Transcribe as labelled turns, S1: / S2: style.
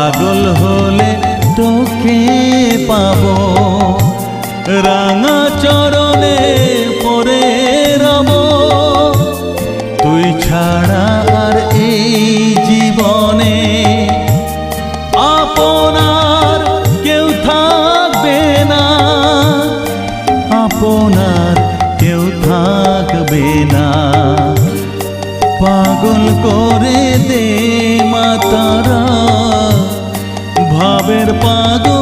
S1: পাগল হলে তোকে পাবো, রাঙা চরণে পরে রব। তুই ছাড়া আর এই জীবনে আপনার কেউ থাকবে না, আপনার কেউ থাকবে না। পাগল করে দে মা তারা, ভাবের পাগল